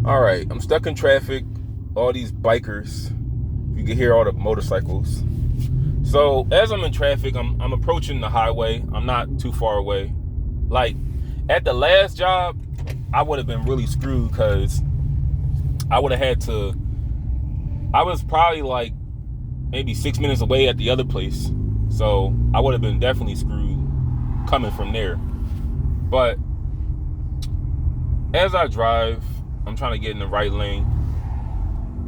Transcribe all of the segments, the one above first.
All right, I'm stuck in traffic. All these bikers. You can hear all the motorcycles. So as I'm in traffic, I'm approaching the highway. I'm not too far away. Like at the last job, I would have been really screwed because I would have had to. I was probably like maybe 6 minutes away at the other place, so I would have been definitely screwed coming from there. But as I drive, I'm trying to get in the right lane.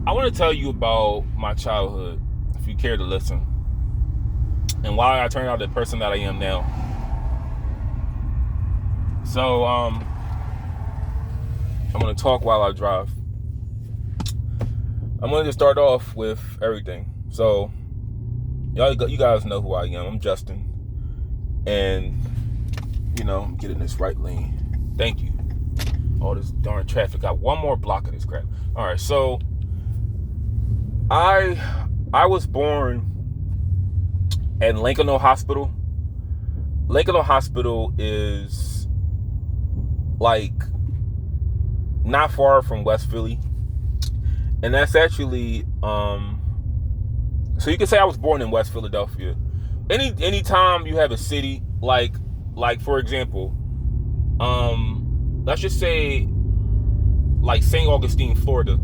I want to tell you about my childhood, if you care to listen, and why I turned out the person that I am now. So, I'm going to talk while I drive. I'm going to start off with everything. So, you guys know who I am. I'm Justin. And, get in this right lane. Thank you. All this darn traffic. Got one more block of this crap. All right, so I was born at Lincoln Hospital. Lincoln Hospital is like not far from West Philly, and that's actually so you can say I was born in West Philadelphia. Anytime you have a city like for example, let's just say like St. Augustine, Florida.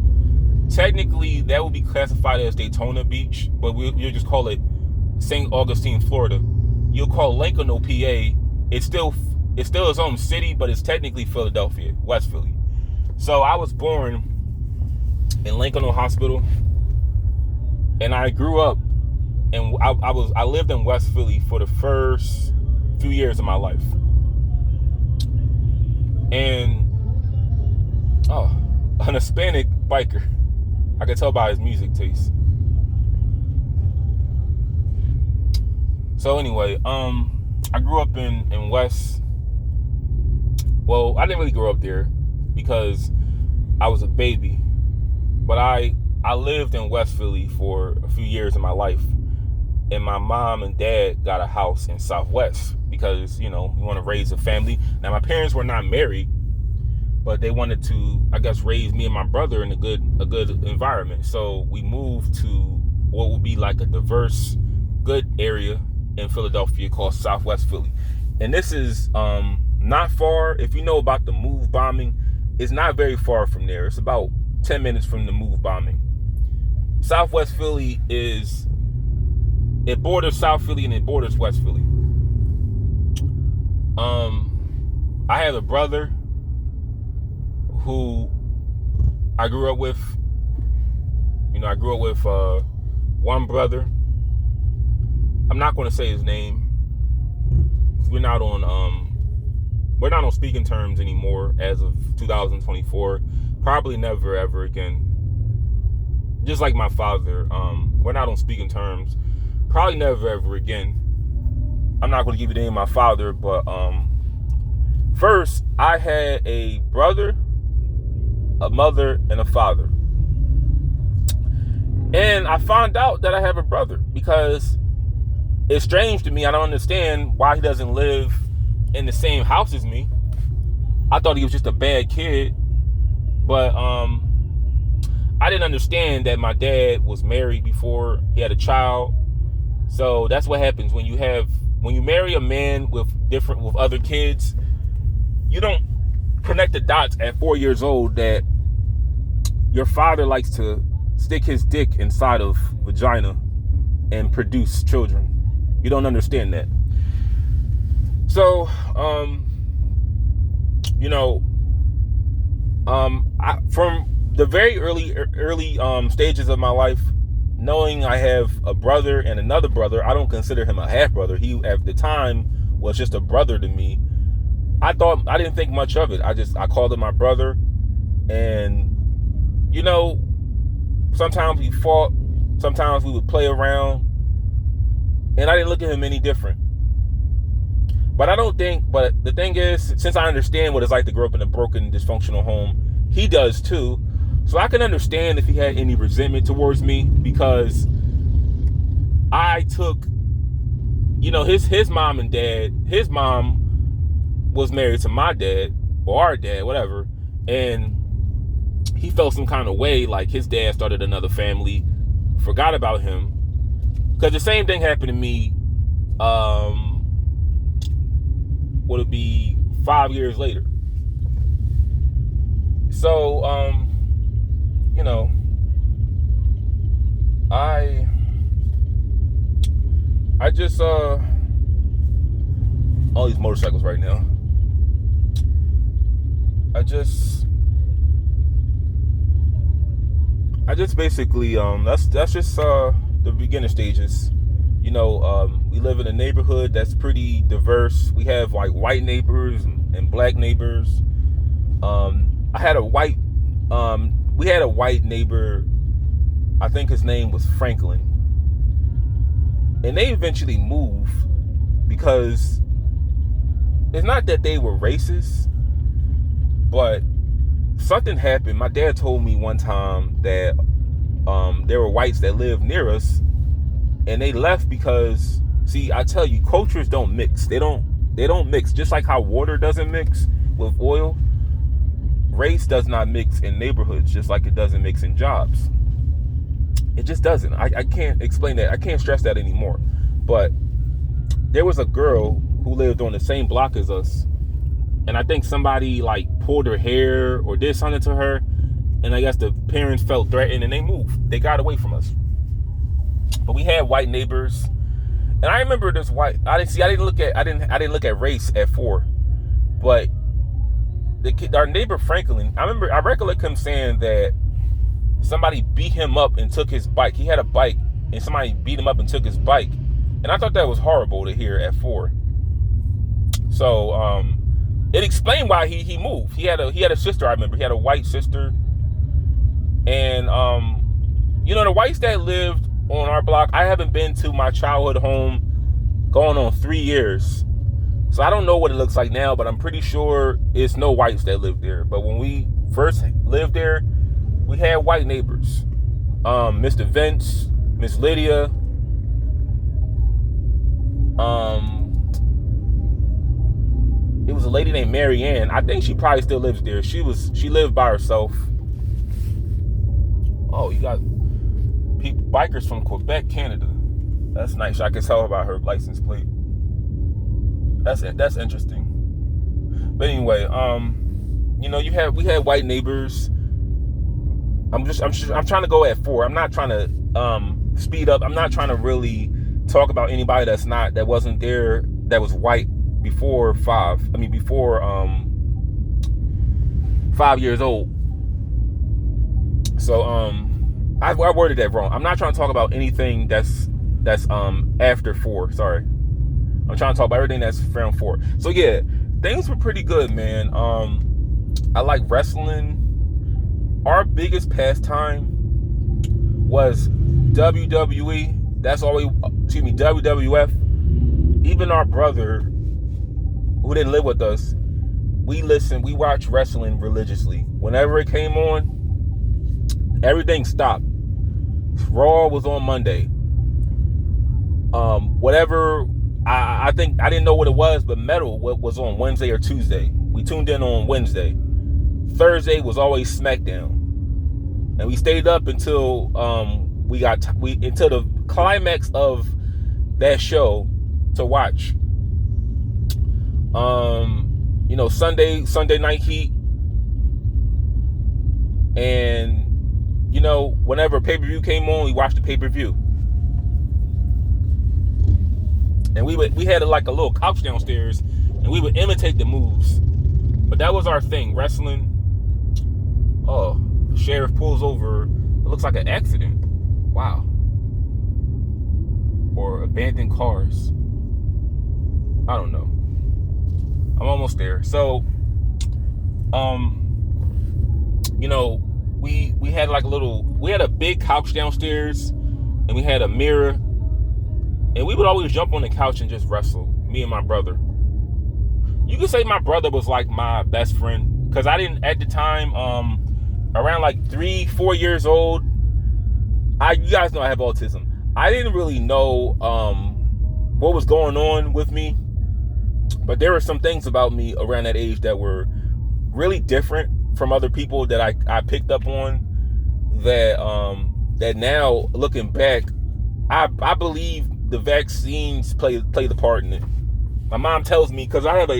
Technically, that would be classified as Daytona Beach, but you'll just call it St. Augustine, Florida. You'll call Lincoln, PA. It's still its own city, but it's technically Philadelphia, West Philly. So I was born in Lincoln Hospital, and I grew up, and I lived in West Philly for the first few years of my life. And an Hispanic biker. I can tell by his music taste. So anyway, I grew up in West. Well, I didn't really grow up there because I was a baby, but I lived in West Philly for a few years of my life, and my mom and dad got a house in Southwest because we want to raise a family. Now my parents were not married, but they wanted to, I guess, raise me and my brother in a good environment. So we moved to what would be like a diverse, good area in Philadelphia called Southwest Philly. And this is not far. If you know about the MOVE bombing, it's not very far from there. It's about 10 minutes from the MOVE bombing. Southwest Philly it borders South Philly and it borders West Philly. I have a brother who I grew up with. I grew up with one brother. I'm not going to say his name. We're not on speaking terms anymore as of 2024. Probably never ever again. Just like my father, we're not on speaking terms. Probably never ever again. I'm not going to give you the name of my father, but first I had a brother, a mother, and a father. And I found out that I have a brother because it's strange to me. I don't understand why he doesn't live in the same house as me. I thought he was just a bad kid. But I didn't understand that my dad was married before he had a child. So that's what happens when you marry a man with other kids. You don't connect the dots at 4 years old that your father likes to stick his dick inside of vagina and produce children. You don't understand that. So, from the very early stages of my life, knowing I have a brother and another brother, I don't consider him a half brother. He at the time was just a brother to me. I didn't think much of it. I called him my brother, and sometimes we fought, sometimes we would play around, and I didn't look at him any different. But the thing is, since I understand what it's like to grow up in a broken, dysfunctional home, he does too. So I can understand if he had any resentment towards me because I took, his mom and dad, his mom was married to my dad, or our dad, whatever, and he felt some kind of way, like his dad started another family, forgot about him. Because the same thing happened to me, would it be 5 years later. So, you know, I just, all these motorcycles right now. I just basically, that's just the beginner stages. You know, we live in a neighborhood that's pretty diverse. We have like white neighbors and black neighbors. I had a white, we had a white neighbor. I think his name was Franklin. And they eventually moved because it's not that they were racist, but something happened. My dad told me one time that there were whites that lived near us, and they left because, see, I tell you, cultures don't mix. They don't mix. Just like how water doesn't mix with oil, race does not mix in neighborhoods, just like it doesn't mix in jobs. It just doesn't. I can't explain that. I can't stress that anymore. But there was a girl who lived on the same block as us, and I think somebody like pulled her hair or did something to her, and I guess the parents felt threatened and they moved. They got away from us. But we had white neighbors, and I remember this white. I didn't look at race at 4, but our neighbor Franklin. I recollect him saying that somebody beat him up and took his bike. He had a bike, and somebody beat him up and took his bike, and I thought that was horrible to hear at 4. So it explained why he moved. He had a sister. I remember he had a white sister, and you know, the whites that lived on our block, I haven't been to my childhood home going on 3 years. So I don't know what it looks like now, but I'm pretty sure it's no whites that live there. But when we first lived there, we had white neighbors. Mr. Vince, Miss Lydia, it was a lady named Mary Ann. I think she probably still lives there. She lived by herself. Oh, you got bikers from Quebec, Canada. That's nice. I can tell about her license plate. That's interesting. But anyway, you know, we had white neighbors. I'm trying to go at 4. I'm not trying to speed up. I'm not trying to really talk about anybody that wasn't there, that was white before 5. I mean, before 5 years old. So I worded that wrong. I'm not trying to talk about anything that's after 4. Sorry, I'm trying to talk about everything that's around 4. So yeah, things were pretty good, man. I like wrestling. Our biggest pastime was WWE. WWF. Even our brother, who didn't live with us, we watched wrestling religiously. Whenever it came on, everything stopped. Raw was on Monday. Whatever, I think, I didn't know what it was, but Metal was on Wednesday or Tuesday. We tuned in on Wednesday. Thursday was always SmackDown, and we stayed up until until the climax of that show to watch. You know, Sunday Night Heat, and you know, whenever pay-per-view came on, we watched the pay-per-view. And we had like a little couch downstairs, and we would imitate the moves. But that was our thing, wrestling. Oh, the sheriff pulls over. It looks like an accident. Wow. Or abandoned cars. I don't know. I'm almost there. So, you know, we had like we had a big couch downstairs, and we had a mirror, and we would always jump on the couch and just wrestle, me and my brother. You could say my brother was like my best friend, because I didn't, at the time, around like 3-4 years old, you guys know I have autism. I didn't really know what was going on with me, but there were some things about me around that age that were really different. from other people that I picked up on that now looking back, I believe the vaccines play the part in it. My mom tells me, because I have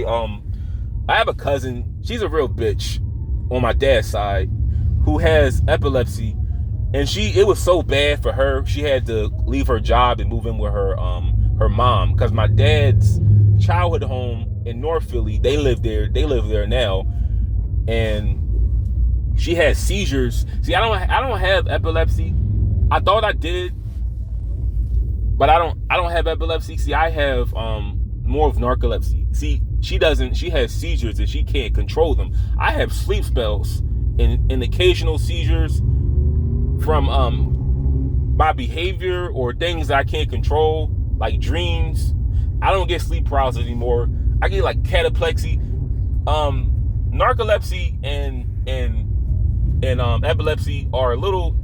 a cousin, she's a real bitch on my dad's side, who has epilepsy, and it was so bad for her, she had to leave her job and move in with her mom, because my dad's childhood home in North Philly, they live there now, and she has seizures. See, I don't have epilepsy. I thought I did, but I don't have epilepsy. See, I have more of narcolepsy. See, she doesn't. She has seizures and she can't control them. I have sleep spells and occasional seizures from my behavior or things that I can't control, like dreams. I don't get sleep paralysis anymore. I get like cataplexy. Narcolepsy and epilepsy are a little,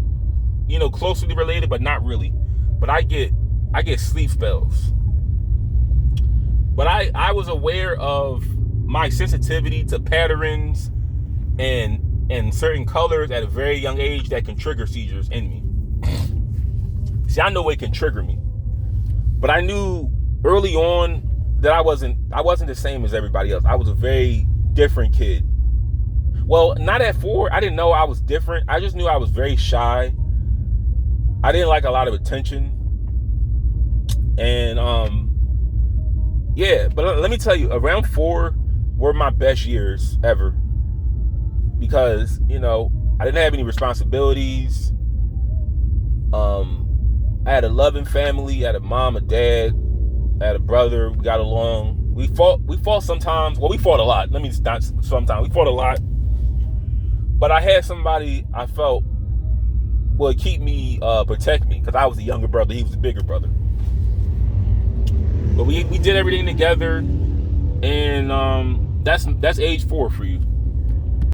closely related, but not really. But I get sleep spells. But I was aware of my sensitivity to patterns and certain colors at a very young age that can trigger seizures in me. See, I know it can trigger me. But I knew early on that I wasn't the same as everybody else. I was a very different kid. Well, not at 4. I didn't know I was different. I just knew I was very shy. I didn't like a lot of attention. And yeah, but let me tell you, around 4 were my best years ever. Because, I didn't have any responsibilities. I had a loving family. I had a mom, a dad. I had a brother. We got along. We fought sometimes. Well, we fought a lot. Not sometimes. We fought a lot. But I had somebody I felt would keep me, protect me. Because I was the younger brother. He was the bigger brother. But we did everything together. And that's age 4 for you.